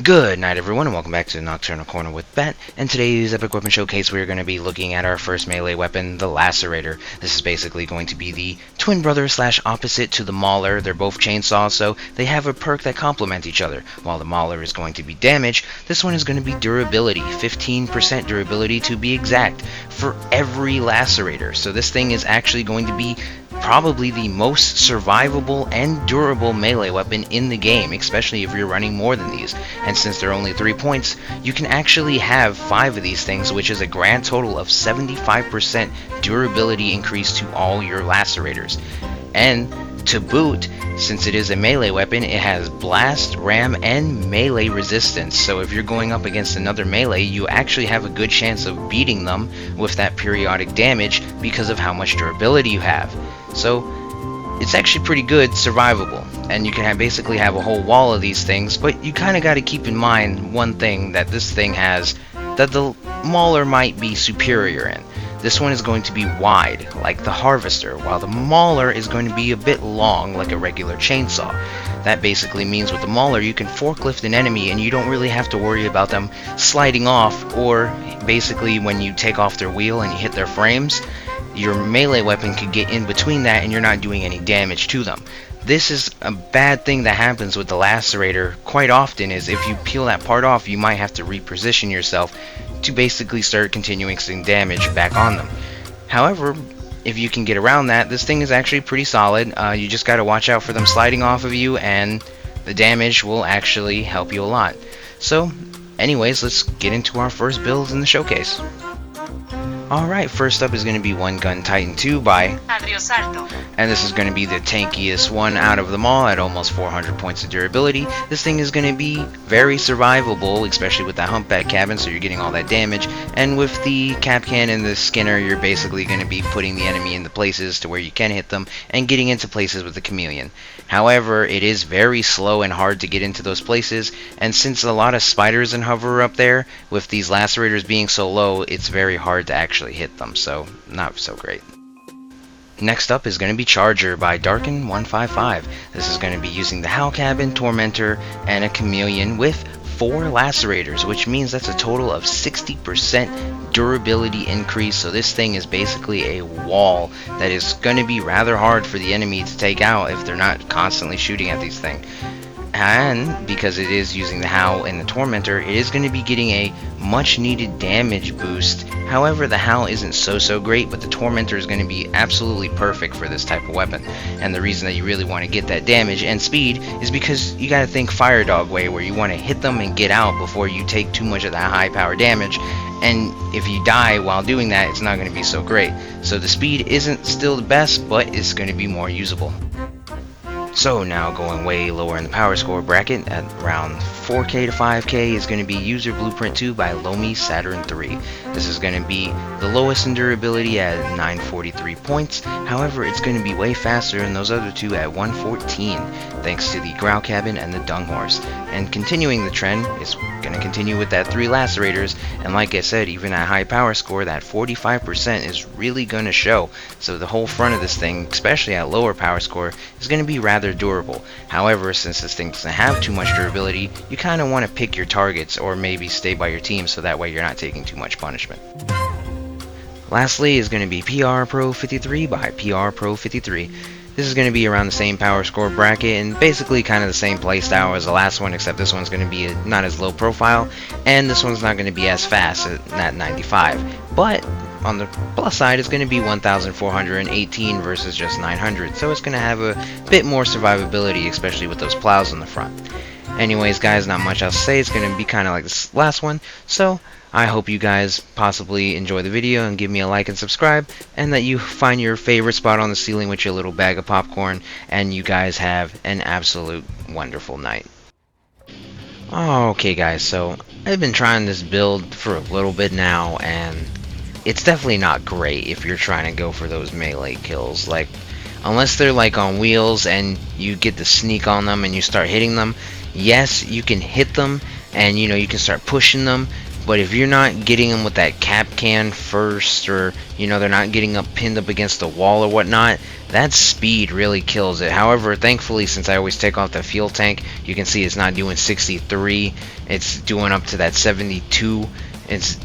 Good night everyone and welcome back to the Nocturnal Corner with Bat. And today's Epic Weapon Showcase we are going to be looking at our first melee weapon, the Lacerator. This is basically going to be the twin brother slash opposite to the Mauler. They're both chainsaws, so they have a perk that complement each other. While the Mauler is going to be damage, this one is going to be durability, 15% durability to be exact, for every Lacerator. So this thing is actually going to be probably the most survivable and durable melee weapon in the game, especially if you're running more than these. And since they're only 3 points, you can actually have 5 of these things, which is a grand total of 75% durability increase to all your Lacerators. And to boot, since it is a melee weapon, it has blast, ram, and melee resistance. So if you're going up against another melee, you actually have a good chance of beating them with that periodic damage because of how much durability you have. So it's actually pretty good, survivable, and you can basically have a whole wall of these things, but you kind of got to keep in mind one thing that this thing has that the Mauler might be superior in. This one is going to be wide, like the Harvester, while the Mauler is going to be a bit long, like a regular chainsaw. That basically means with the Mauler you can forklift an enemy and you don't really have to worry about them sliding off, or basically when you take off their wheel and you hit their frames, your melee weapon could get in between that and you're not doing any damage to them. This is a bad thing that happens with the Lacerator quite often, is if you peel that part off, you might have to reposition yourself to basically start continuing some damage back on them. However, if you can get around that, this thing is actually pretty solid. You just got to watch out for them sliding off of you, and the damage will actually help you a lot. So anyways, let's get into our first builds in the showcase. Alright, first up is going to be One Gun Titan 2 by and this is going to be the tankiest one out of them all at almost 400 points of durability. This thing is going to be very survivable, especially with that humpback cabin, so you're getting all that damage. And with the Capcan and the Skinner, you're basically going to be putting the enemy into places to where you can hit them and getting into places with the Chameleon. However, it is very slow and hard to get into those places, and since a lot of spiders and hover up there, with these Lacerators being so low, it's very hard to actually hit them, so not so great. Next up is going to be Charger by Darkin155. This is going to be using the Howl Cabin, Tormentor, and a Chameleon with 4 Lacerators, which means that's a total of 60% durability increase. So this thing is basically a wall that is going to be rather hard for the enemy to take out if they're not constantly shooting at these things. And because it is using the Howl and the Tormentor, it is going to be getting a much needed damage boost. However, the Howl isn't so great, but the Tormentor is going to be absolutely perfect for this type of weapon. And the reason that you really want to get that damage and speed is because you got to think Fire Dog way, where you want to hit them and get out before you take too much of that high power damage. And if you die while doing that, it's not going to be so great. So the speed isn't still the best, but it's going to be more usable. So now going way lower in the power score bracket at around 4K to 5K is going to be User Blueprint 2 by Lomi Saturn 3. This is going to be the lowest in durability at 943 points. However, it's going to be way faster than those other two at 114 thanks to the Growl Cabin and the Dung Horse. And continuing the trend, it's going to continue with that 3 Lacerators, and like I said, even at high power score, that 45% is really going to show. So the whole front of this thing, especially at lower power score, is going to be rather durable. However, since this thing doesn't have too much durability, you kind of want to pick your targets or maybe stay by your team so that way you're not taking too much punishment. Lastly is going to be PR Pro 53 by PR Pro 53. This is going to be around the same power score bracket and basically kind of the same playstyle as the last one, except this one's going to be not as low profile, and this one's not going to be as fast at 95. But on the plus side, it's going to be 1,418 versus just 900, so it's going to have a bit more survivability, especially with those plows on the front. Anyways, guys, not much else to say. It's going to be kind of like this last one, so I hope you guys possibly enjoy the video and give me a like and subscribe, and that you find your favorite spot on the ceiling with your little bag of popcorn, and you guys have an absolute wonderful night. Okay guys, so I've been trying this build for a little bit now, and it's definitely not great if you're trying to go for those melee kills. Like, unless they're like on wheels and you get the sneak on them and you start hitting them, yes, you can hit them and you know you can start pushing them, But if you're not getting them with that cap can first, or they're not getting up pinned up against the wall or whatnot, that speed really kills it. However, thankfully, since I always take off the fuel tank, you can see it's not doing 63, it's doing up to that 72. It's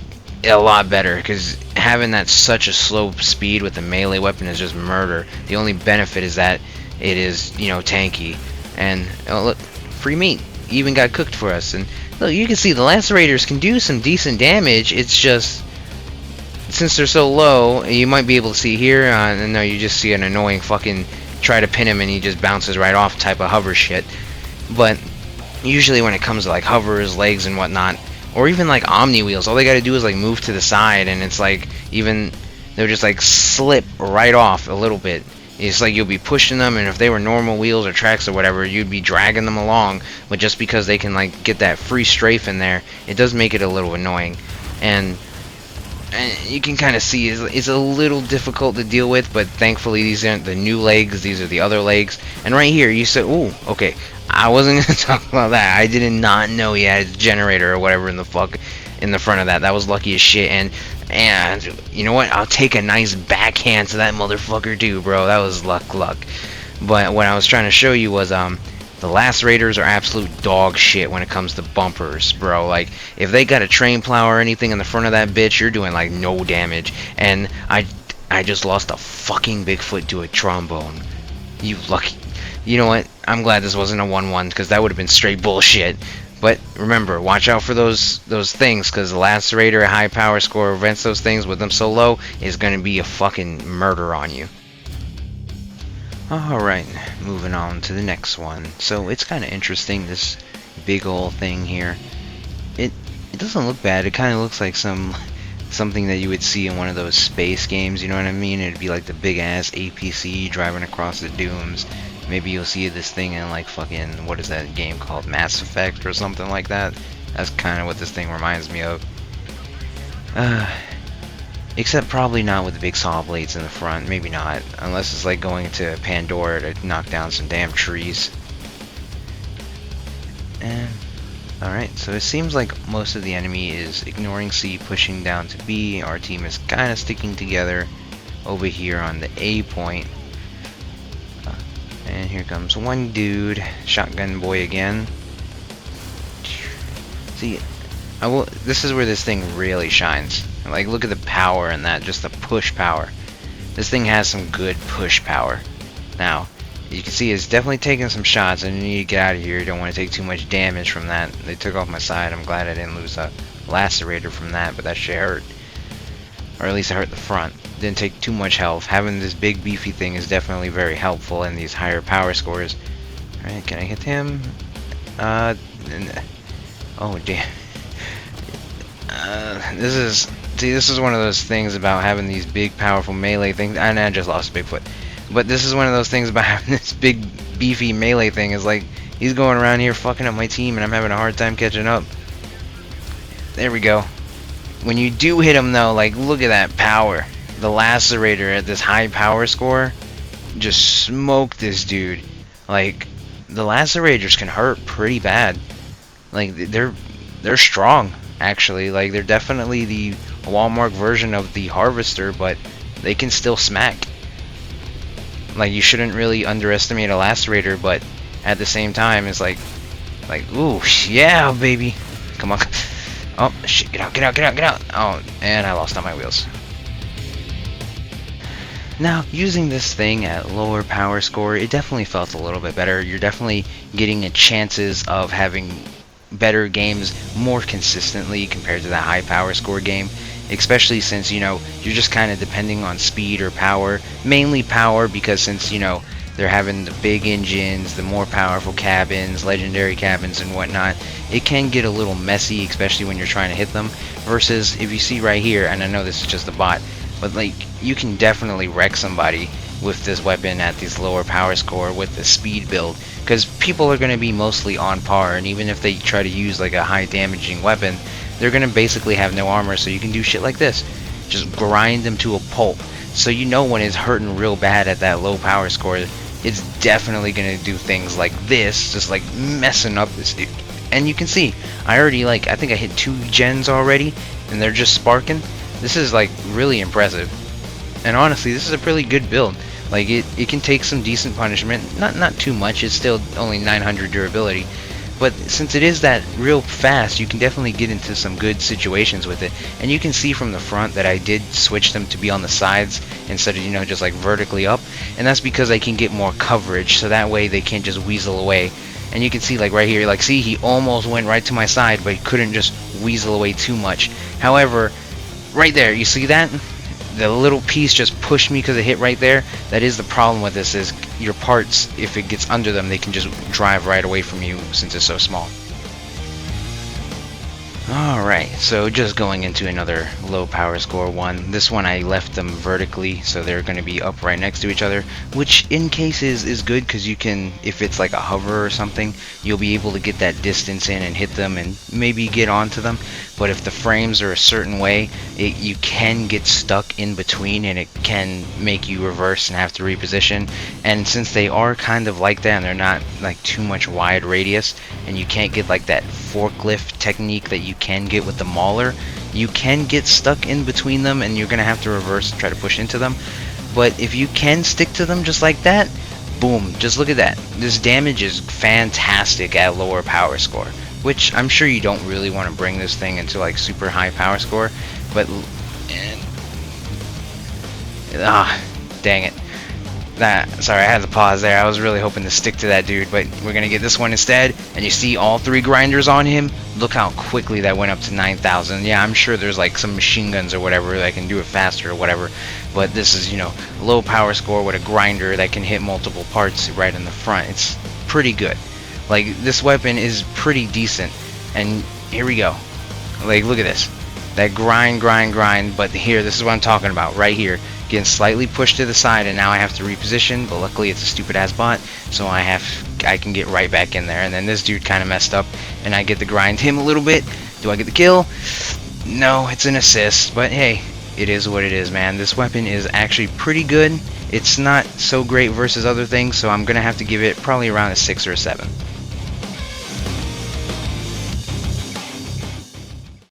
a lot better, because having that such a slow speed with the melee weapon is just murder. The only benefit is that it is, tanky. And oh, look, free meat even got cooked for us. And look, you can see the Lacerators can do some decent damage. It's just, since they're so low, you might be able to see here, no, you just see an annoying fucking try to pin him and he just bounces right off type of hover shit. But usually when it comes to like hovers, legs and whatnot, or even like Omni wheels, all they gotta do is like move to the side, and it's like, even they'll just like slip right off a little bit. It's like you'll be pushing them, and if they were normal wheels or tracks or whatever, you'd be dragging them along. But just because they can like get that free strafe in there, it does make it a little annoying. And you can kind of see it's a little difficult to deal with, but thankfully these aren't the new legs, these are the other legs. And right here you said, ooh, okay, I wasn't going to talk about that. I did not know he had a generator or whatever in the fuck in the front of that. That was lucky as shit. And you know what? I'll take a nice backhand to that motherfucker too, bro. That was luck. But what I was trying to show you was the Lacerators are absolute dog shit when it comes to bumpers, bro. Like, if they got a train plow or anything in the front of that bitch, you're doing like no damage. And I just lost a fucking Bigfoot to a trombone. You lucky. You know what? I'm glad this wasn't a 1-1, because that would have been straight bullshit. But remember, watch out for those things, because the Lacerator, high power score, prevents those things with them so low, is going to be a fucking murder on you. Alright, moving on to the next one. So it's kind of interesting, this big old thing here. It doesn't look bad. It kind of looks like something that you would see in one of those space games, you know what I mean? It'd be like the big ass APC driving across the dooms. Maybe you'll see this thing in like fucking, what is that game called, Mass Effect or something like that. That's kind of what this thing reminds me of. Except probably not with the big saw blades in the front. Maybe not, unless it's like going to Pandora to knock down some damn trees. And alright, so it seems like most of the enemy is ignoring C, pushing down to B. Our team is kind of sticking together over here on the A point. And here comes one dude, shotgun boy again. See, this is where this thing really shines. Like, look at the power in that, just the push power. This thing has some good push power. Now, you can see it's definitely taking some shots, and you need to get out of here. You don't want to take too much damage from that. They took off my side. I'm glad I didn't lose a Lacerator from that, but that shit hurt. Or at least it hurt the front. Didn't take too much health. Having this big beefy thing is definitely very helpful in these higher power scores. Alright, can I hit him? Oh damn. This is one of those things about having these big powerful melee things. And I just lost Bigfoot. But this is one of those things about having this big beefy melee thing, is like, he's going around here fucking up my team and I'm having a hard time catching up. There we go. When you do hit him though, like, look at that power. The Lacerator at this high power score just smoked this dude. Like, the Lacerators can hurt pretty bad. Like, they're strong, actually. Like, they're definitely the Walmart version of the Harvester, but they can still smack. Like, you shouldn't really underestimate a Lacerator, but at the same time, it's like, ooh, yeah, baby. Come on. Oh, shit, get out. Oh, and I lost on my wheels. Now, using this thing at lower power score, it definitely felt a little bit better. You're definitely getting chances of having better games more consistently compared to that high power score game. Especially since, you're just kind of depending on speed or power. Mainly power, because since, they're having the big engines, the more powerful cabins, legendary cabins and whatnot, it can get a little messy, especially when you're trying to hit them. Versus, if you see right here, and I know this is just a bot, but like, you can definitely wreck somebody with this weapon at this lower power score with the speed build, because people are going to be mostly on par, and even if they try to use like a high damaging weapon, they're going to basically have no armor, so you can do shit like this. Just grind them to a pulp. So when it's hurting real bad at that low power score, it's definitely going to do things like this, just like messing up this dude. And you can see, I already I think I hit 2 gens already, and they're just sparking. This is like really impressive. And honestly, this is a pretty good build. Like it can take some decent punishment, not too much. It's still only 900 durability, but since it is that real fast, you can definitely get into some good situations with it. And you can see from the front that I did switch them to be on the sides instead of, you know, just like vertically up. And that's because I can get more coverage, so that way they can't just weasel away. And you can see, like right here, like see, he almost went right to my side, but he couldn't just weasel away too much. However, right there, you see that? The little piece just pushed me because it hit right there. That is the problem with this, is your parts, if it gets under them, they can just drive right away from you since it's so small. Alright, so just going into another low power score one. This one I left them vertically, so they're going to be up right next to each other, which in cases is good because you can, if it's like a hover or something, you'll be able to get that distance in and hit them and maybe get onto them. But if the frames are a certain way, you can get stuck in between and it can make you reverse and have to reposition. And since they are kind of like that and they're not like too much wide radius, and you can't get like that forklift technique that you can get with the Mauler, you can get stuck in between them and you're gonna have to reverse and try to push into them. But if you can stick to them just like that, boom, just look at that. This damage is fantastic at lower power score, which I'm sure you don't really want to bring this thing into like super high power score, but dang it. Sorry, I had to pause there. I was really hoping to stick to that dude, but we're gonna get this one instead. And you see all 3 grinders on him. Look how quickly that went up to 9,000. Yeah, I'm sure there's like some machine guns or whatever that can do it faster or whatever, but this is, you know, low power score with a grinder that can hit multiple parts right in the front. It's pretty good. Like, this weapon is pretty decent. And here we go. Like, look at this. That grind, but here, this is what I'm talking about, right here. Getting slightly pushed to the side, and now I have to reposition, but luckily it's a stupid ass bot, so I can get right back in there. And then this dude kind of messed up, and I get to grind him a little bit. Do I get the kill? No, it's an assist, but hey, it is what it is, man. This weapon is actually pretty good. It's not so great versus other things, so I'm gonna have to give it probably around a 6 or a 7.